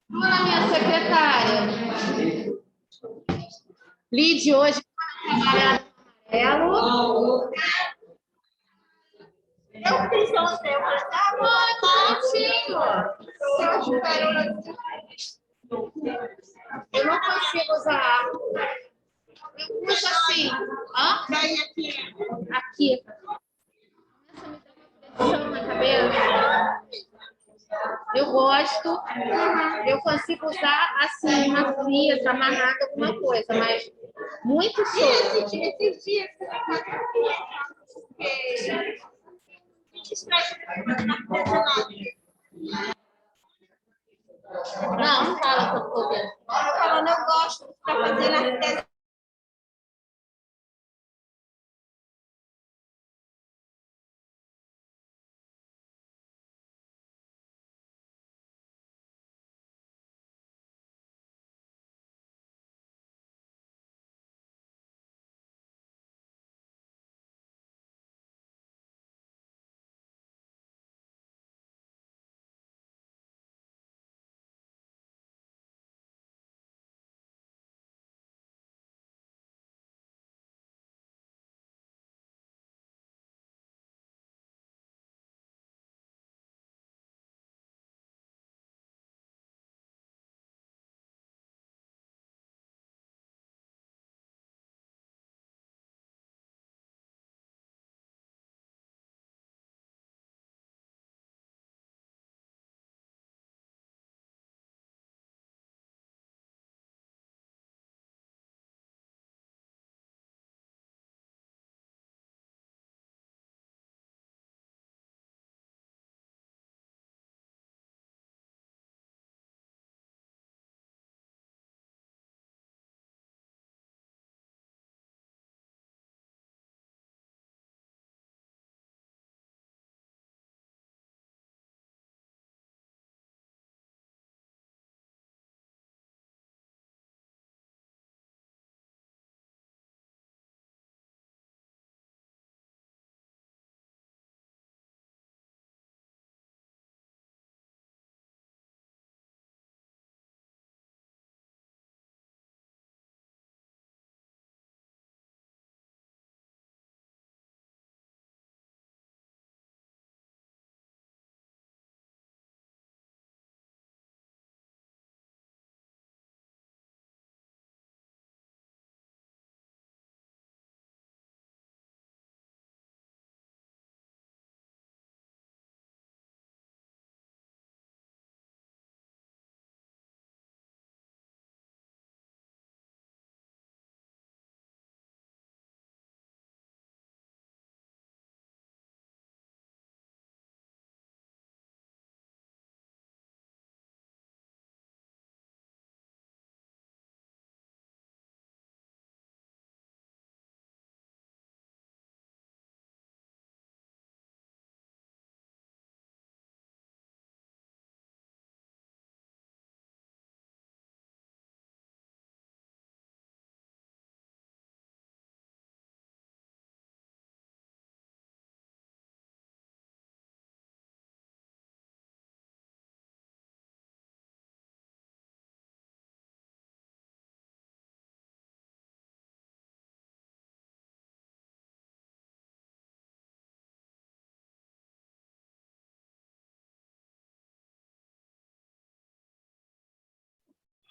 Olá, minha secretária. Lide hoje trabalhar amarelo. Eu fiz ontem, eu eu não consigo usar arco. Eu puxo assim. Aqui. Começa a me dar uma pressão na cabeça. Eu gosto. Eu consigo usar assim, uma fita, amarrada, alguma coisa, mas muito solto. Esses dias não fala que eu tô vendo. Falando, eu gosto para fazer artesanato.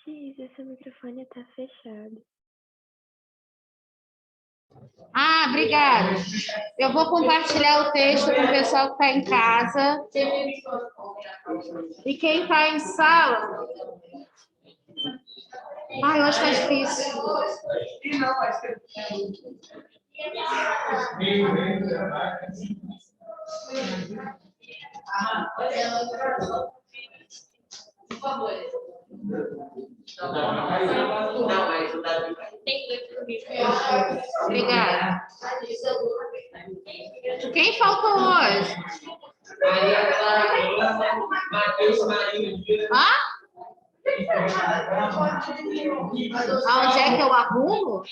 Sim, seu microfone está fechado. Ah, obrigada. Eu vou compartilhar o texto com o pessoal que está em casa. E quem está em sala... Ah, eu acho que é difícil. Por favor. Não, mas o da Obrigada. Quem faltou hoje? Hã? Aonde é que eu arrumo?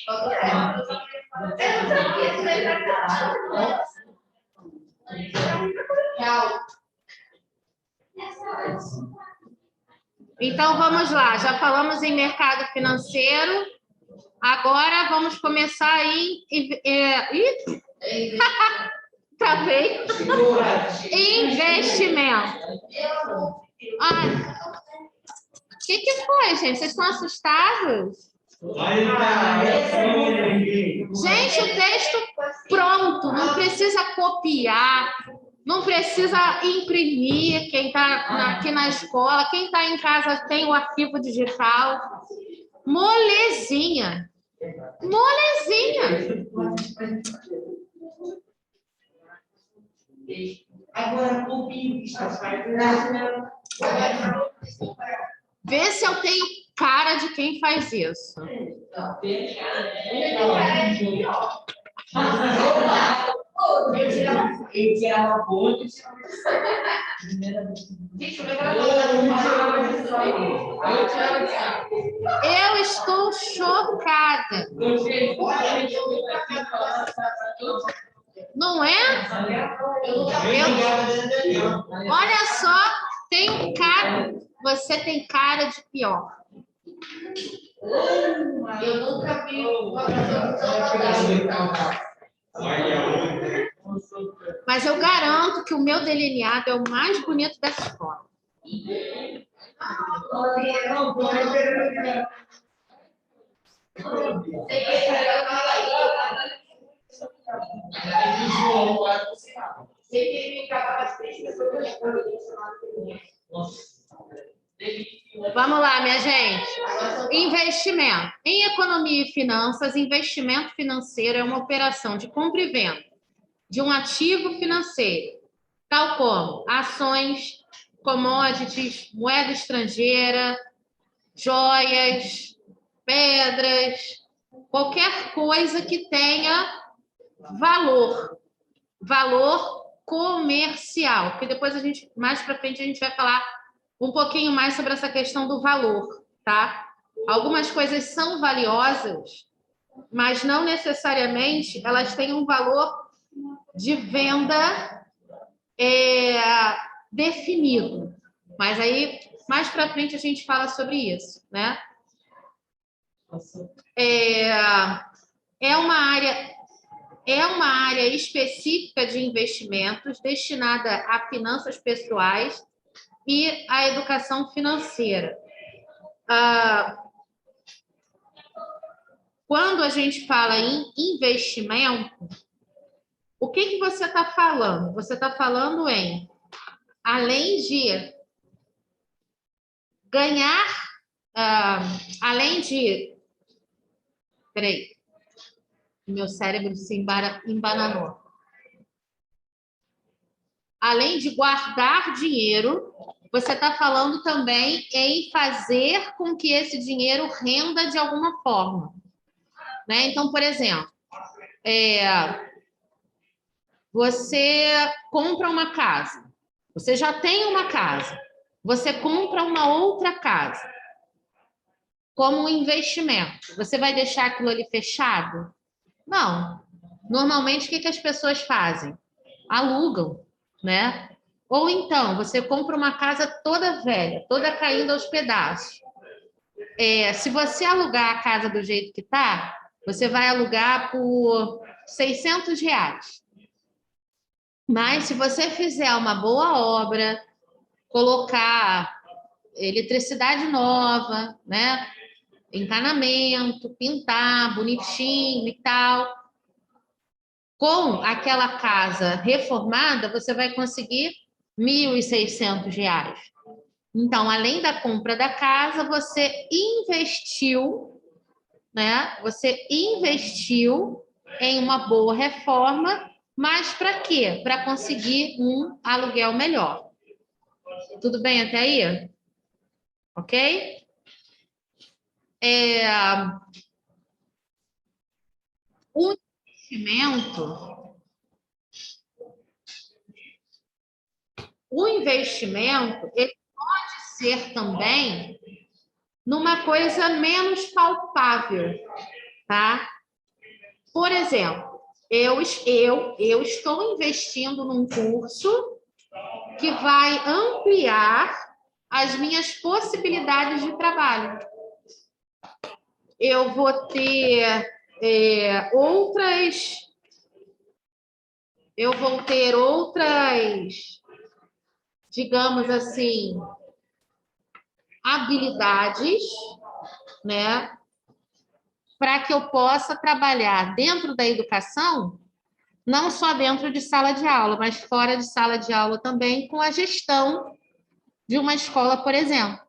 Então, vamos lá. Já falamos em mercado financeiro. Agora, vamos começar em... Travei. Investimento. Ai, o que foi, gente? Vocês estão assustados? Gente, o texto pronto. Não precisa copiar. Não precisa imprimir. Quem está aqui na escola, quem está em casa tem o arquivo digital. Molezinha. Molezinha. Agora, copio. Vê se eu tenho cara de quem faz isso. Ele tirava ponto. Eu estou chocada. Não é? Olha só, tem cara. Você tem cara de pior. Eu nunca vi Mas eu garanto que o meu delineado é o mais bonito da escola. Vamos lá, minha gente. Investimento. Em economia e finanças, investimento financeiro é uma operação de compra e venda de um ativo financeiro, tal como ações, commodities, moeda estrangeira, joias, pedras, qualquer coisa que tenha valor comercial, porque depois mais para frente a gente vai falar um pouquinho mais sobre essa questão do valor, tá? Algumas coisas são valiosas, mas não necessariamente elas têm um valor de venda definido. Mas aí, mais para frente, a gente fala sobre isso, né? É uma área específica de investimentos destinada a finanças pessoais e a educação financeira. Quando a gente fala em investimento, o que você está falando? Você está falando em, além de ganhar, além de... Peraí, meu cérebro se embananou. Além de guardar dinheiro, você está falando também em fazer com que esse dinheiro renda de alguma forma, né? Então, por exemplo, você compra uma casa, você já tem uma casa, você compra uma outra casa, como um investimento. Você vai deixar aquilo ali fechado? Não. Normalmente, o que as pessoas fazem? Alugam, né? Ou então, você compra uma casa toda velha, toda caindo aos pedaços. Se você alugar a casa do jeito que está, você vai alugar por R$600. Mas, se você fizer uma boa obra, colocar eletricidade nova, né? Encanamento, pintar bonitinho e tal, com aquela casa reformada, você vai conseguir R$1.600. Então, além da compra da casa, você investiu, né? Você investiu em uma boa reforma, mas para quê? Para conseguir um aluguel melhor. Tudo bem até aí? Ok? O investimento, ele pode ser também numa coisa menos palpável, tá? Por exemplo, eu estou investindo num curso que vai ampliar as minhas possibilidades de trabalho. Eu vou ter outras, digamos assim, habilidades, né, para que eu possa trabalhar dentro da educação, não só dentro de sala de aula, mas fora de sala de aula também, com a gestão de uma escola, por exemplo.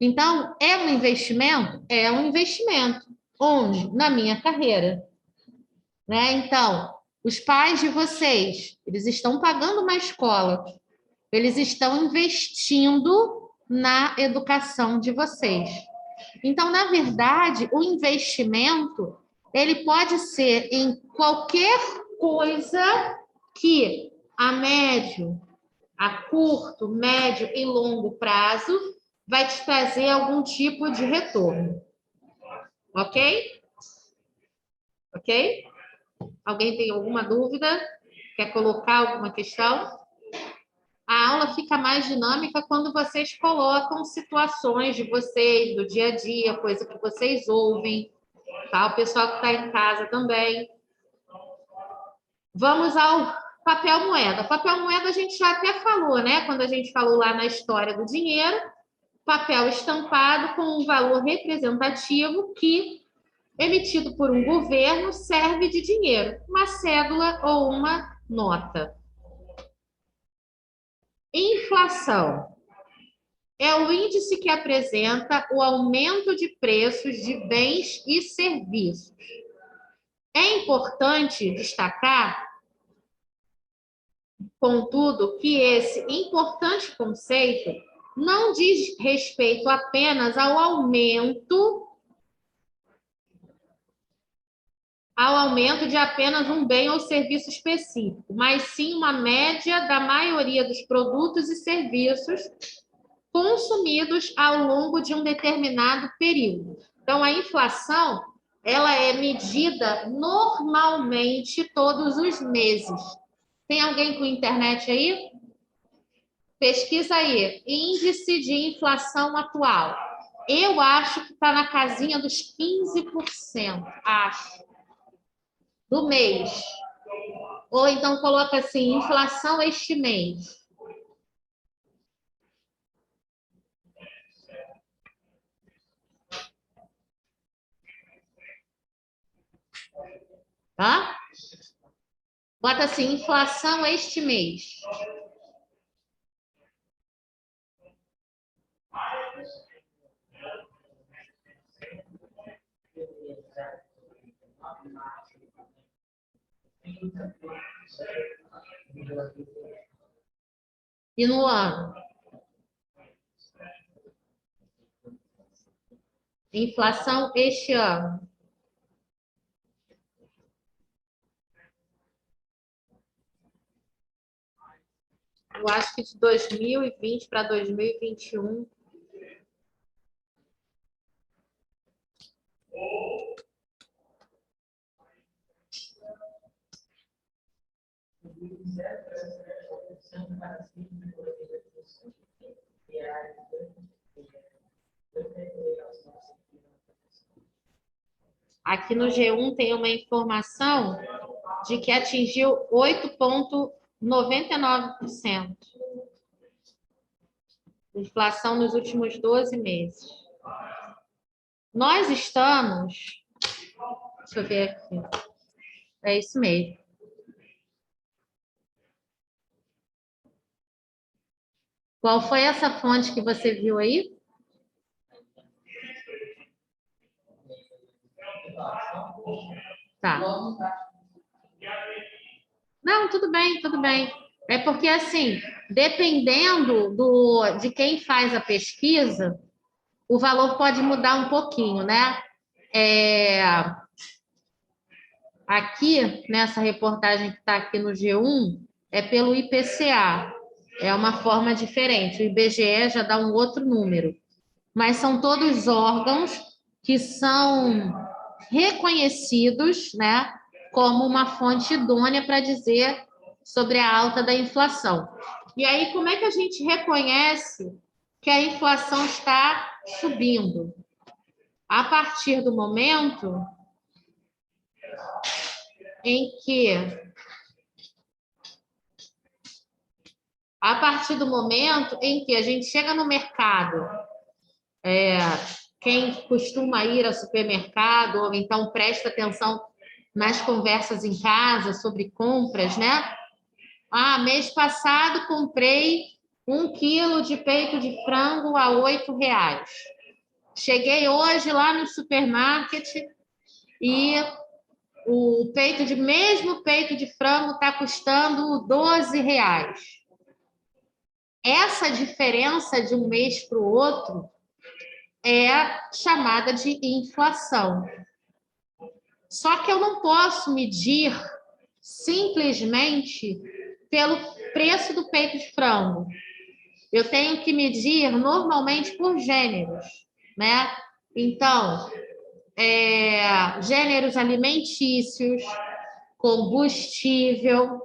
Então, é um investimento? É um investimento. Onde? Na minha carreira. Né? Então, os pais de vocês, eles estão pagando uma escola, eles estão investindo na educação de vocês. Então, na verdade, o investimento, ele pode ser em qualquer coisa que a médio, a curto, médio e longo prazo vai te trazer algum tipo de retorno. Ok? Ok? Alguém tem alguma dúvida? Quer colocar alguma questão? A aula fica mais dinâmica quando vocês colocam situações de vocês, do dia a dia, coisa que vocês ouvem, tá? O pessoal que está em casa também. Vamos ao papel moeda. Papel moeda a gente já até falou, né? Quando a gente falou lá na história do dinheiro, papel estampado com um valor representativo que, emitido por um governo, serve de dinheiro, uma cédula ou uma nota. Inflação é o índice que apresenta o aumento de preços de bens e serviços. É importante destacar, contudo, que esse importante conceito não diz respeito apenas ao aumento de apenas um bem ou serviço específico, mas sim uma média da maioria dos produtos e serviços consumidos ao longo de um determinado período. Então, a inflação, ela é medida normalmente todos os meses. Tem alguém com internet aí? Pesquisa aí, índice de inflação atual. Eu acho que está na casinha dos 15%, acho, do mês. Ou então coloca assim, inflação este mês. Tá? Bota assim, inflação este mês. E no ano? Inflação este ano. Eu acho que de 2020 para 2021. Aqui no G1 tem uma informação de que atingiu 8,99%. Inflação nos últimos 12 meses. Nós estamos... Deixa eu ver aqui. É isso mesmo. Qual foi essa fonte que você viu aí? Tá. Não, tudo bem, tudo bem. É porque, assim, dependendo de quem faz a pesquisa, o valor pode mudar um pouquinho, né? Aqui, nessa reportagem que está aqui no G1, é pelo IPCA. É uma forma diferente. O IBGE já dá um outro número. Mas são todos órgãos que são reconhecidos, né, como uma fonte idônea para dizer sobre a alta da inflação. E aí, como é que a gente reconhece que a inflação está subindo? A partir do momento em que a gente chega no mercado, quem costuma ir ao supermercado, ou então presta atenção nas conversas em casa sobre compras, né? Mês passado comprei 1 quilo de peito de frango a R$ 8. Cheguei hoje lá no supermarket e o mesmo peito de frango está custando R$ 12. Essa diferença de um mês para o outro é chamada de inflação. Só que eu não posso medir simplesmente pelo preço do peito de frango. Eu tenho que medir normalmente por gêneros, né? Então, gêneros alimentícios, combustível.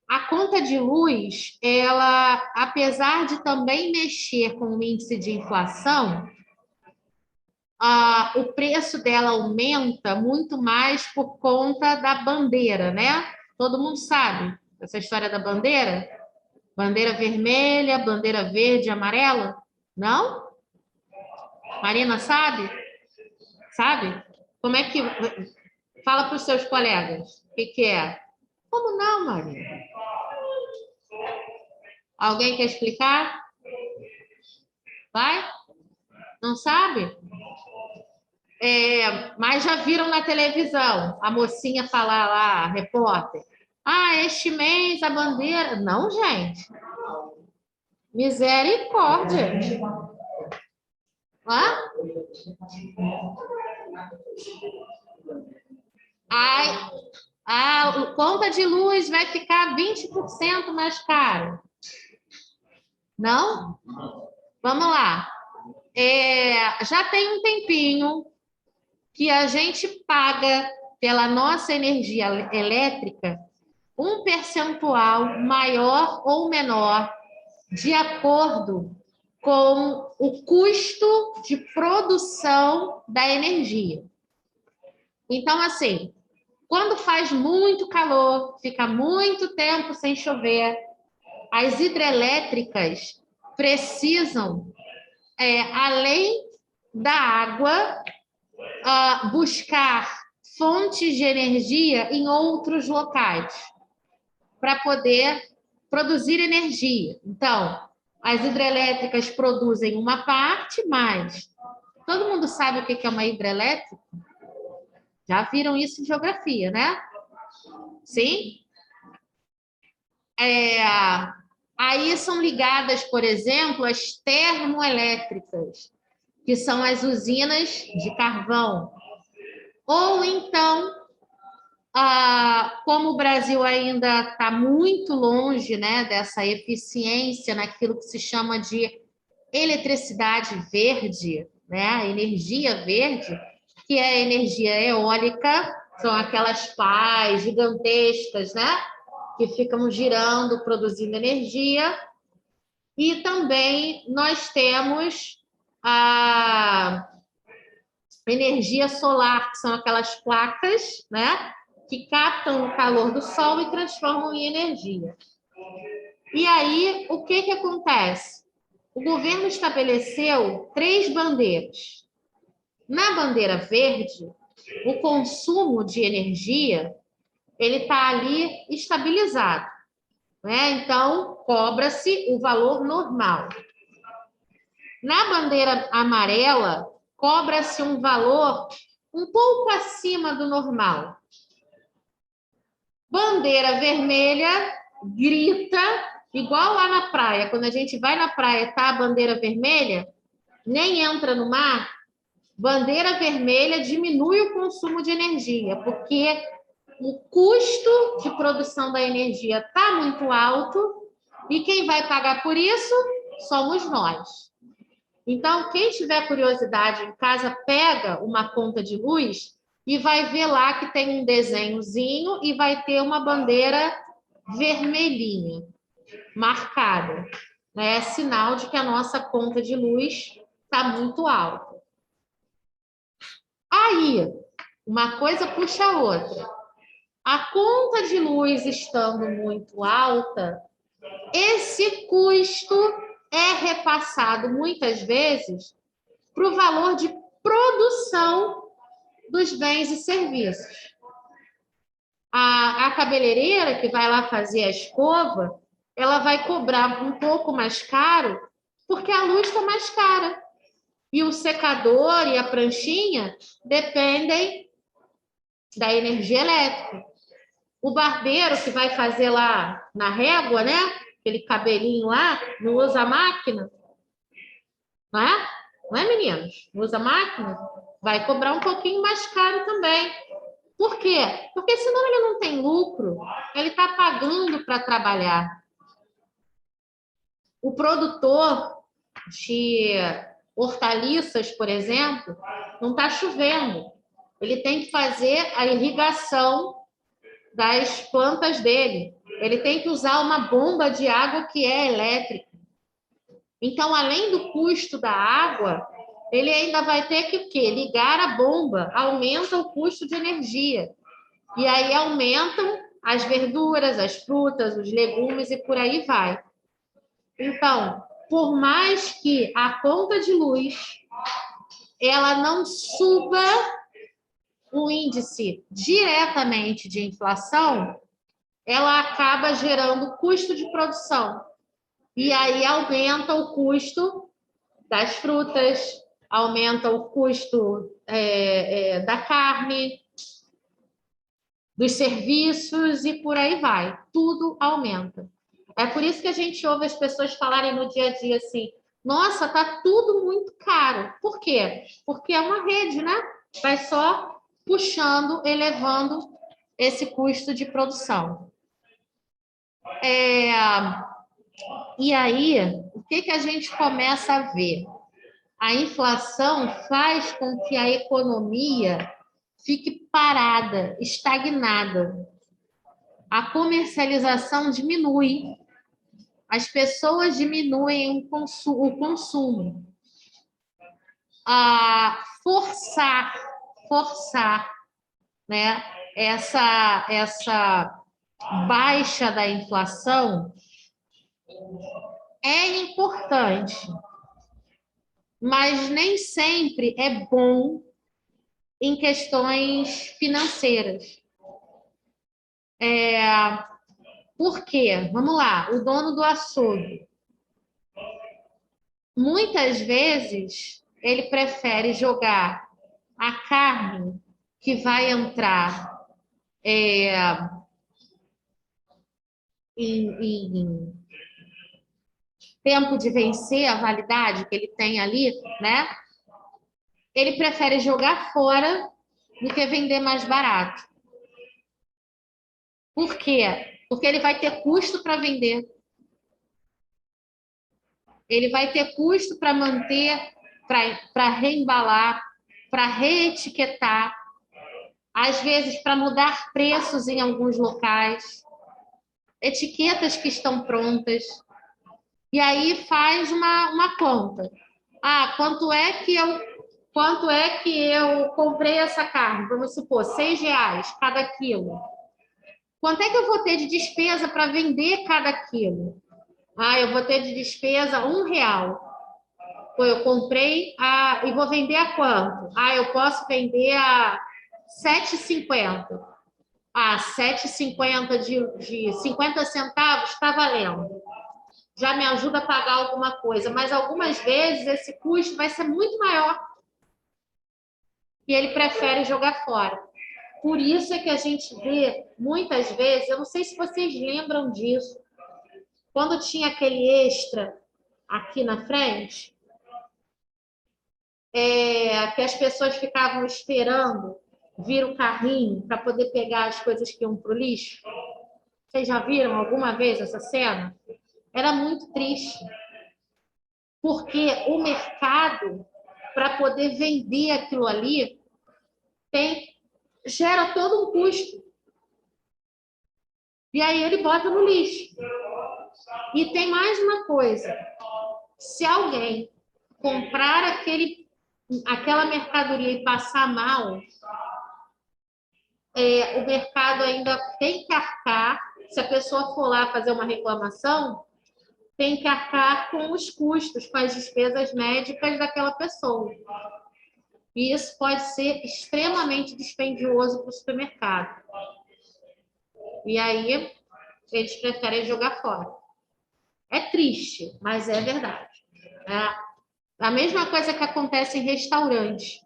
A conta de luz, ela, apesar de também mexer com o índice de inflação, o preço dela aumenta muito mais por conta da bandeira, né? Todo mundo sabe essa história da bandeira? Bandeira vermelha, bandeira verde e amarela? Não? Marina sabe? Sabe? Como é que... Fala para os seus colegas. O que é? Como não, Marina? Alguém quer explicar? Vai? Não sabe? Mas já viram na televisão a mocinha falar lá, a repórter. Este mês a bandeira... Não, gente. Misericórdia. A conta de luz vai ficar 20% mais caro. Não? Vamos lá. Já tem um tempinho que a gente paga pela nossa energia elétrica um percentual maior ou menor de acordo com o custo de produção da energia. Então, assim, quando faz muito calor, fica muito tempo sem chover, as hidrelétricas precisam, além da água, buscar fontes de energia em outros locais para poder produzir energia. Então, as hidrelétricas produzem uma parte, mas todo mundo sabe o que é uma hidrelétrica? Já viram isso em geografia, né? Sim? Aí são ligadas, por exemplo, as termoelétricas, que são as usinas de carvão. Ou então, como o Brasil ainda está muito longe, né, dessa eficiência naquilo que se chama de eletricidade verde, né, energia verde, que é a energia eólica, são aquelas pás gigantescas, né, que ficam girando, produzindo energia. E também nós temos a energia solar, que são aquelas placas, né, que captam o calor do sol e transformam em energia. E aí, o que acontece? O governo estabeleceu 3 bandeiras. Na bandeira verde, o consumo de energia ele está ali estabilizado, né? Então, cobra-se o valor normal. Na bandeira amarela, cobra-se um valor um pouco acima do normal. Bandeira vermelha grita, igual lá na praia. Quando a gente vai na praia, tá a bandeira vermelha, nem entra no mar, Bandeira vermelha diminui o consumo de energia, porque o custo de produção da energia está muito alto e quem vai pagar por isso somos nós. Então, quem tiver curiosidade em casa, pega uma conta de luz e vai ver lá que tem um desenhozinho e vai ter uma bandeira vermelhinha, marcada. É sinal de que a nossa conta de luz está muito alta. Aí, uma coisa puxa a outra. A conta de luz estando muito alta, esse custo é repassado muitas vezes para o valor de produção dos bens e serviços. A cabeleireira que vai lá fazer a escova, ela vai cobrar um pouco mais caro porque a luz está mais cara. E o secador e a pranchinha dependem da energia elétrica. O barbeiro que vai fazer lá na régua, né? Aquele cabelinho lá, não usa máquina, não é? Não é, meninos? Não usa máquina? Vai cobrar um pouquinho mais caro também. Por quê? Porque senão ele não tem lucro, ele está pagando para trabalhar. O produtor de hortaliças, por exemplo, não está chovendo. Ele tem que fazer a irrigação das plantas dele. Ele tem que usar uma bomba de água que é elétrica. Então, além do custo da água, ele ainda vai ter que o quê? Ligar a bomba. Aumenta o custo de energia. E aí aumentam as verduras, as frutas, os legumes e por aí vai. Então, por mais que a conta de luz ela não suba o índice diretamente de inflação, ela acaba gerando custo de produção. E aí aumenta o custo das frutas, aumenta o custo da carne, dos serviços e por aí vai. Tudo aumenta. É por isso que a gente ouve as pessoas falarem no dia a dia assim, nossa, tá tudo muito caro. Por quê? Porque é uma rede, né? Vai só puxando, elevando esse custo de produção. E aí, o que a gente começa a ver? A inflação faz com que a economia fique parada, estagnada. A comercialização diminui, as pessoas diminuem o consumo. Forçar, né, essa baixa da inflação é importante, mas nem sempre é bom em questões financeiras. Por quê? Vamos lá, o dono do açougue. Muitas vezes, ele prefere jogar a carne que vai entrar em tempo de vencer a validade que ele tem ali, né? Ele prefere jogar fora do que vender mais barato. Por quê? Porque ele vai ter custo para vender. Ele vai ter custo para manter, para reembalar, para reetiquetar, às vezes para mudar preços em alguns locais, etiquetas que estão prontas. E aí faz uma conta. Quanto é que eu comprei essa carne? Vamos supor, R$6 cada quilo. Quanto é que eu vou ter de despesa para vender cada quilo? Eu vou ter de despesa R$1. Pô, eu comprei e vou vender a quanto? Eu posso vender a R$7,50. R$7,50 de 50 centavos está valendo. Já me ajuda a pagar alguma coisa, mas algumas vezes esse custo vai ser muito maior e ele prefere jogar fora. Por isso é que a gente vê, muitas vezes, eu não sei se vocês lembram disso, quando tinha aquele extra aqui na frente, que as pessoas ficavam esperando vir o carrinho para poder pegar as coisas que iam para o lixo? Vocês já viram alguma vez essa cena? Era muito triste, porque o mercado, para poder vender aquilo ali, gera todo um custo. E aí ele bota no lixo. E tem mais uma coisa. Se alguém comprar aquela mercadoria e passar mal, o mercado ainda tem que arcar. Se a pessoa for lá fazer uma reclamação, tem que arcar com os custos, com as despesas médicas daquela pessoa. E isso pode ser extremamente dispendioso para o supermercado. E aí, eles preferem jogar fora. É triste, mas é verdade. É a mesma coisa que acontece em restaurante.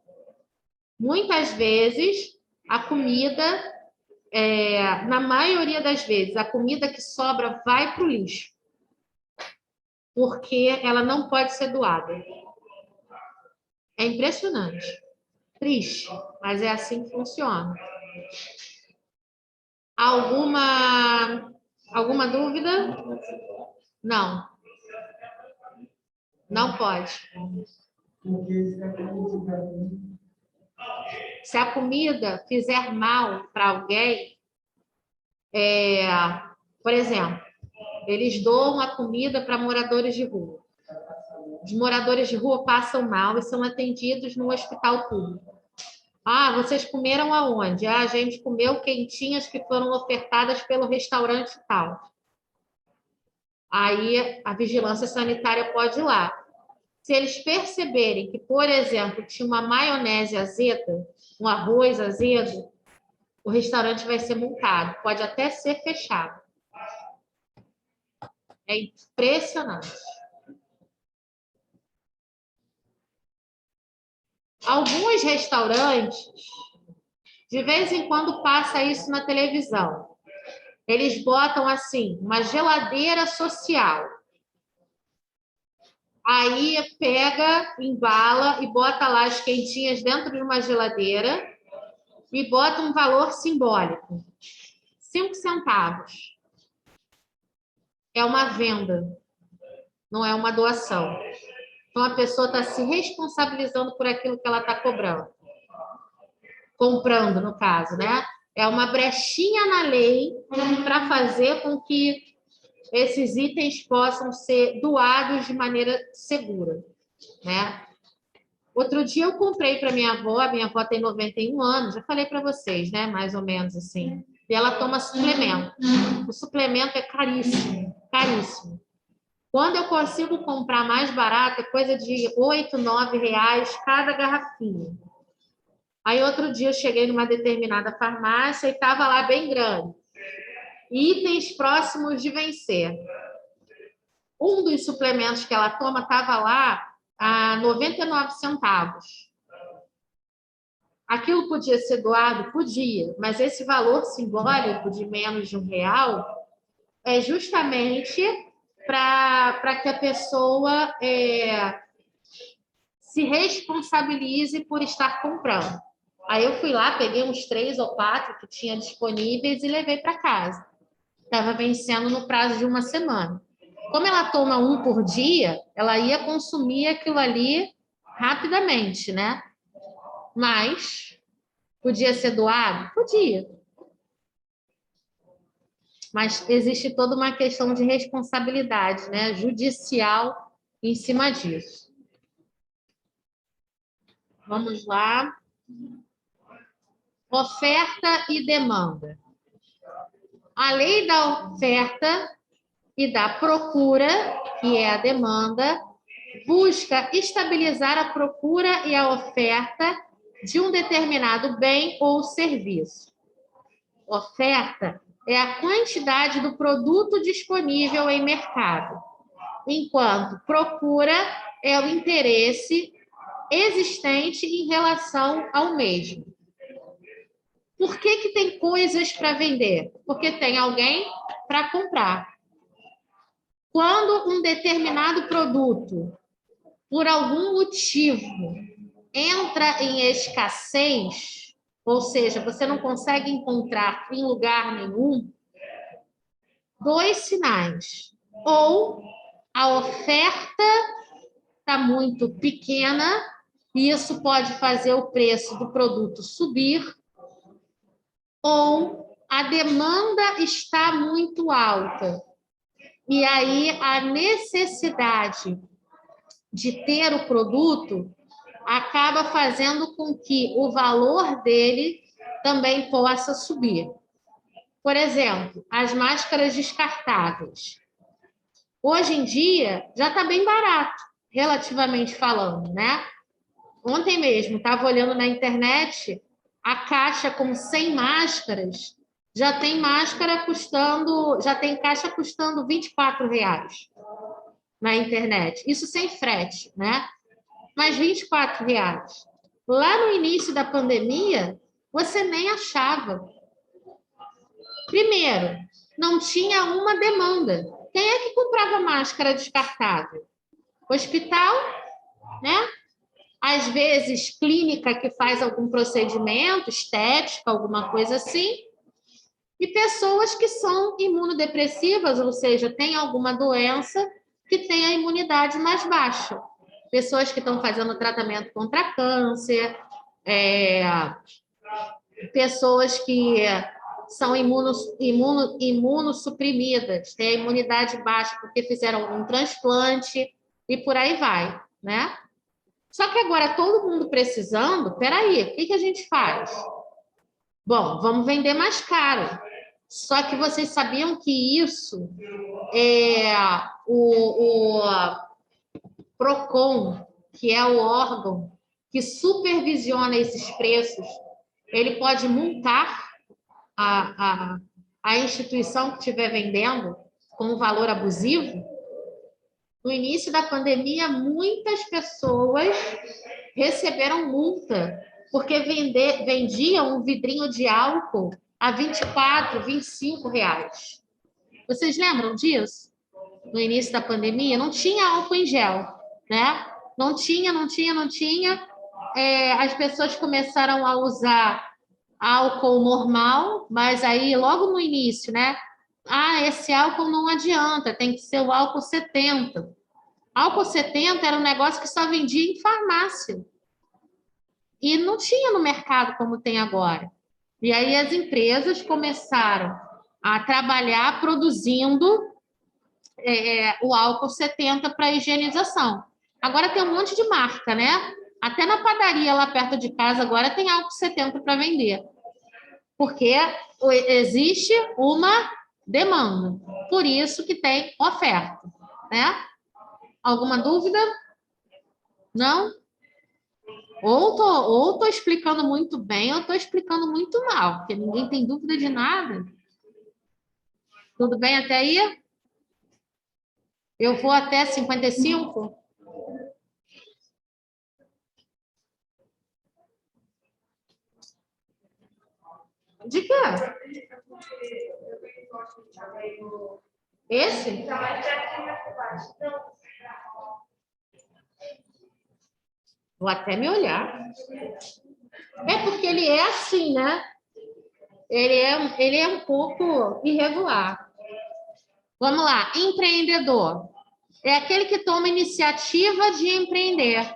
Muitas vezes, a comida, na maioria das vezes, a comida que sobra vai para o lixo. Porque ela não pode ser doada. É impressionante. Triste, mas é assim que funciona. Alguma dúvida? Não. Não pode. Se a comida fizer mal para alguém, por exemplo, eles doam a comida para moradores de rua. Os moradores de rua passam mal e são atendidos no hospital público. Ah, vocês comeram aonde? Ah, a gente comeu quentinhas que foram ofertadas pelo restaurante tal. Aí a vigilância sanitária pode ir lá. Se eles perceberem que, por exemplo, tinha uma maionese azeda, um arroz azedo, o restaurante vai ser multado, pode até ser fechado. É impressionante. Alguns restaurantes, de vez em quando passa isso na televisão. Eles botam assim, uma geladeira social. Aí pega, embala e bota lá as quentinhas dentro de uma geladeira e bota um valor simbólico. 5 centavos. É uma venda, não é uma doação. Então, a pessoa está se responsabilizando por aquilo que ela está cobrando. Comprando, no caso, né? É uma brechinha na lei para fazer com que esses itens possam ser doados de maneira segura, né? Outro dia eu comprei para minha avó tem 91 anos, já falei para vocês, né? Mais ou menos assim. E ela toma suplemento. O suplemento é caríssimo, caríssimo. Quando eu consigo comprar mais barato, é coisa de R$8, R$9 cada garrafinha. Aí outro dia eu cheguei numa determinada farmácia e estava lá bem grande. Itens próximos de vencer. Um dos suplementos que ela toma estava lá a 99 centavos. Aquilo podia ser doado? Podia, mas esse valor simbólico de menos de R$1 é justamente para que a pessoa se responsabilize por estar comprando. Aí eu fui lá, peguei uns 3 ou 4 que tinha disponíveis e levei para casa. Estava vencendo no prazo de 1 semana. Como ela toma 1 por dia, ela ia consumir aquilo ali rapidamente, né? Mas podia ser doado? Podia. Mas existe toda uma questão de responsabilidade, né, judicial em cima disso. Vamos lá. Oferta e demanda. A lei da oferta e da procura, que é a demanda, busca estabilizar a procura e a oferta de um determinado bem ou serviço. Oferta é a quantidade do produto disponível em mercado, enquanto procura é o interesse existente em relação ao mesmo. Por que tem coisas para vender? Porque tem alguém para comprar. Quando um determinado produto, por algum motivo, entra em escassez, ou seja, você não consegue encontrar em lugar nenhum, dois sinais. Ou a oferta está muito pequena, e isso pode fazer o preço do produto subir, ou a demanda está muito alta. E aí a necessidade de ter o produto acaba fazendo com que o valor dele também possa subir. Por exemplo, as máscaras descartáveis. Hoje em dia, já está bem barato, relativamente falando, né? Ontem mesmo, estava olhando na internet, a caixa com 100 máscaras, já tem caixa custando R$ 24 na internet. Isso sem frete, né? Mas R$ 24. Lá no início da pandemia, você nem achava. Primeiro, não tinha uma demanda. Quem é que comprava máscara descartável? Hospital, né? Às vezes, clínica que faz algum procedimento, estética, alguma coisa assim. E pessoas que são imunodepressivas, ou seja, têm alguma doença que tem a imunidade mais baixa. Pessoas que estão fazendo tratamento contra câncer, pessoas que são imunossuprimidas, têm a imunidade baixa porque fizeram algum transplante e por aí vai, né? Só que agora todo mundo precisando, peraí, o que a gente faz? Bom, vamos vender mais caro. Só que vocês sabiam que isso o Procon, que é o órgão que supervisiona esses preços, ele pode multar a instituição que estiver vendendo com um valor abusivo? No início da pandemia, muitas pessoas receberam multa porque vendiam um vidrinho de álcool a R$ 24, R$ 25. Vocês lembram disso? No início da pandemia, não tinha álcool em gel, né? Não tinha. As pessoas começaram a usar álcool normal, mas aí logo no início, né? Esse álcool não adianta, tem que ser o álcool 70. Álcool 70 era um negócio que só vendia em farmácia. E não tinha no mercado como tem agora. E aí as empresas começaram a trabalhar produzindo o álcool 70 para higienização. Agora tem um monte de marca, né? Até na padaria lá perto de casa agora tem álcool 70 para vender. Porque existe uma demanda. Por isso que tem oferta, né? Alguma dúvida? Não? Ou tô explicando muito bem, ou tô explicando muito mal, porque ninguém tem dúvida de nada. Tudo bem até aí? Eu vou até 55? De quê? Esse? Vou até me olhar. É porque ele é assim, né? Ele é um pouco irregular. Vamos lá, empreendedor. É aquele que toma iniciativa de empreender,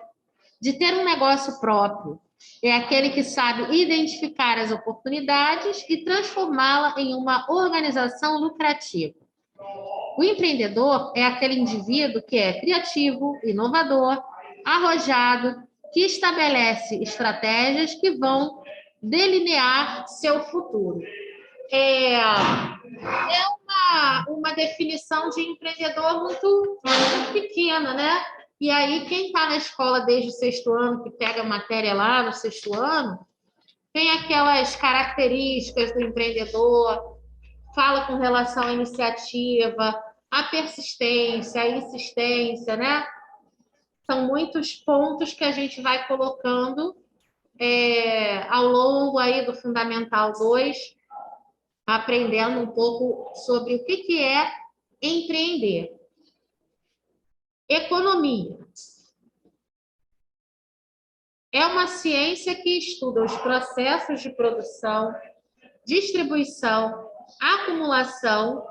de ter um negócio próprio. É aquele que sabe identificar as oportunidades e transformá-la em uma organização lucrativa. O empreendedor é aquele indivíduo que é criativo, inovador, arrojado, que estabelece estratégias que vão delinear seu futuro. É uma definição de empreendedor muito pequena, né? E aí, quem está na escola desde o sexto ano, que pega a matéria lá no sexto ano, tem aquelas características do empreendedor, fala com relação à iniciativa, à persistência, à insistência, né? São muitos pontos que a gente vai colocando ao longo aí do Fundamental 2, aprendendo um pouco sobre o que é empreender. Economia. É uma ciência que estuda os processos de produção, distribuição, acumulação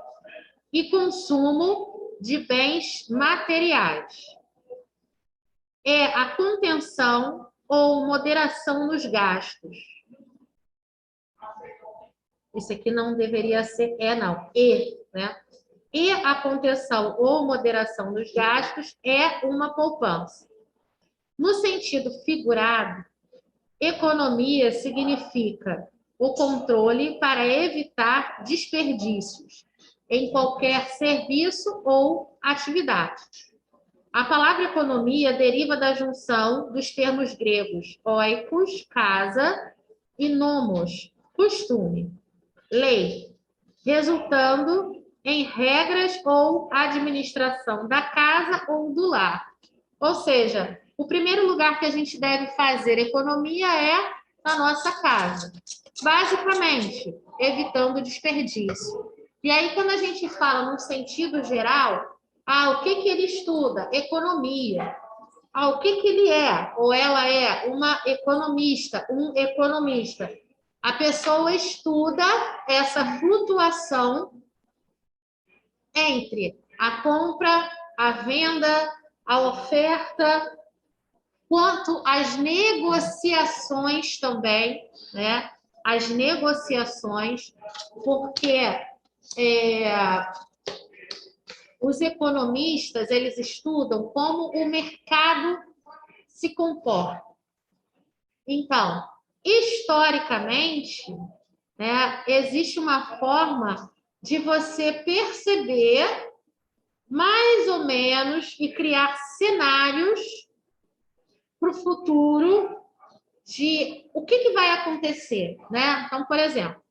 e consumo de bens materiais. É a contenção ou moderação nos gastos. Isso aqui não deveria ser não. Né? E a contenção ou moderação dos gastos é uma poupança. No sentido figurado, economia significa o controle para evitar desperdícios em qualquer serviço ou atividade. A palavra economia deriva da junção dos termos gregos oikos, casa, e nomos, costume, lei, resultando em regras ou administração da casa ou do lar. Ou seja, o primeiro lugar que a gente deve fazer economia é na nossa casa. Basicamente, evitando desperdício. E aí, quando a gente fala no sentido geral, o que ele estuda? Economia. O que ele é ou ela é? Uma economista, um economista. A pessoa estuda essa flutuação entre a compra, a venda, a oferta, quanto às negociações também, né? As negociações, porque os economistas, eles estudam como o mercado se comporta. Então, historicamente, né, existe uma forma de você perceber mais ou menos e criar cenários para o futuro de o que vai acontecer, né? Então, por exemplo,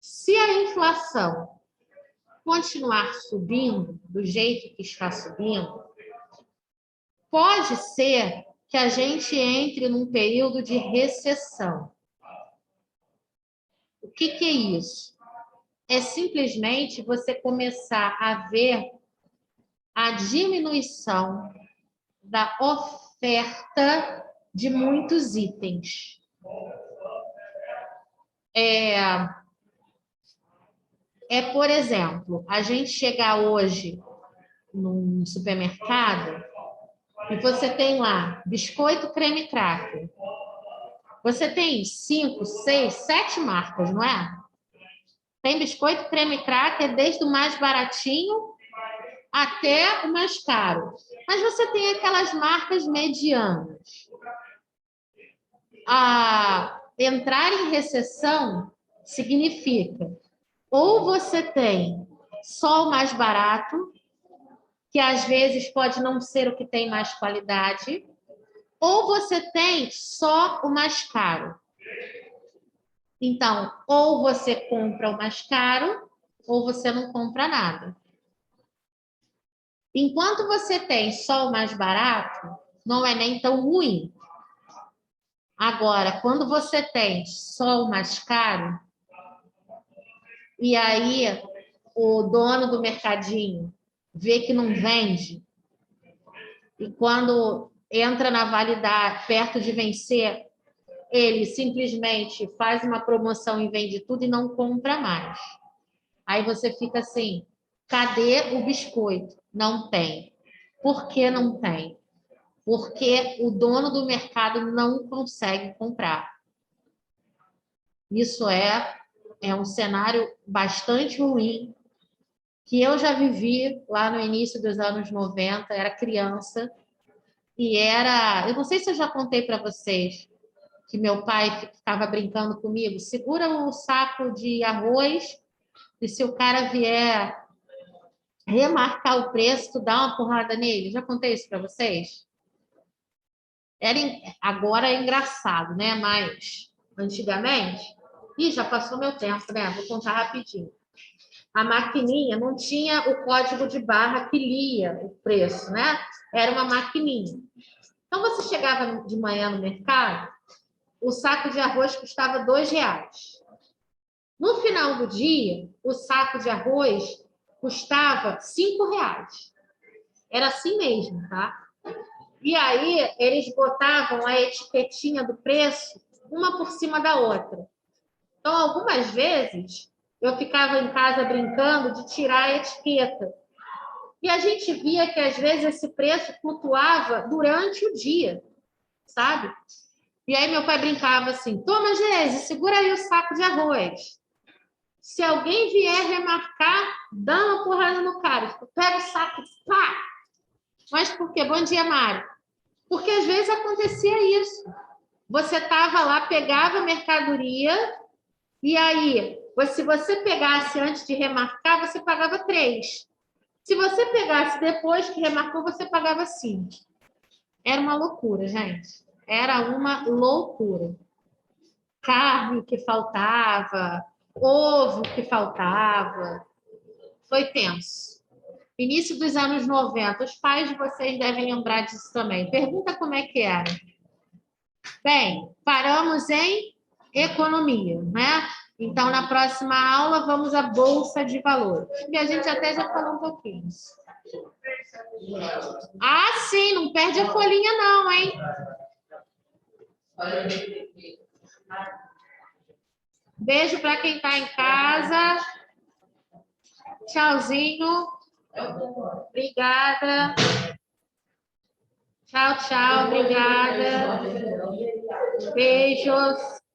se a inflação continuar subindo do jeito que está subindo, pode ser que a gente entre num período de recessão. O que é isso? É simplesmente você começar a ver a diminuição da oferta de muitos itens. Por exemplo, a gente chegar hoje num supermercado e você tem lá biscoito creme cracker. Você tem 5, 6, 7 marcas, não é? Tem biscoito creme cracker desde o mais baratinho até o mais caro. Mas você tem aquelas marcas medianas. Entrar em recessão significa ou você tem só o mais barato, que às vezes pode não ser o que tem mais qualidade, ou você tem só o mais caro. Então, ou você compra o mais caro, ou você não compra nada. Enquanto você tem só o mais barato, não é nem tão ruim. Agora, quando você tem só o mais caro, e aí o dono do mercadinho vê que não vende, e quando entra na validade, perto de vencer, ele simplesmente faz uma promoção e vende tudo e não compra mais. Aí você fica assim, cadê o biscoito? Não tem. Por que não tem? Porque o dono do mercado não consegue comprar. Isso é um cenário bastante ruim, que eu já vivi lá no início dos anos 90, era criança, e eu não sei se eu já contei para vocês, que meu pai ficava brincando comigo, segura o saco de arroz, e se o cara vier remarcar o preço, tu dá uma porrada nele. Já contei isso para vocês? Agora é engraçado, né? Mas antigamente... já passou meu tempo, né? Vou contar rapidinho. A maquininha não tinha o código de barra que lia o preço, né? Era uma maquininha. Então, você chegava de manhã no mercado, o saco de arroz custava R$2. No final do dia, o saco de arroz custava R$5. Era assim mesmo, tá? E aí, eles botavam a etiquetinha do preço uma por cima da outra. Então, algumas vezes, eu ficava em casa brincando de tirar a etiqueta. E a gente via que, às vezes, esse preço flutuava durante o dia, sabe? E aí, meu pai brincava assim, toma, Geise, segura aí o saco de arroz. Se alguém vier remarcar, dá uma porrada no cara. Tipo, pega o saco, pá! Mas por quê? Bom dia, Mário. Porque, às vezes, acontecia isso. Você estava lá, pegava a mercadoria, e aí, se você pegasse antes de remarcar, você pagava 3. Se você pegasse depois que remarcou, você pagava 5. Era uma loucura, gente. Era uma loucura. Carne que faltava, ovo que faltava. Foi tenso. Início dos anos 90. Os pais de vocês devem lembrar disso também. Pergunta como é que era. Bem, paramos em economia, né? Então, na próxima aula, vamos à Bolsa de Valores. Que a gente até já falou um pouquinho. Ah, sim, não perde a folhinha não, hein? Beijo para quem está em casa. Tchauzinho. Obrigada. Tchau, tchau. Obrigada. Beijos.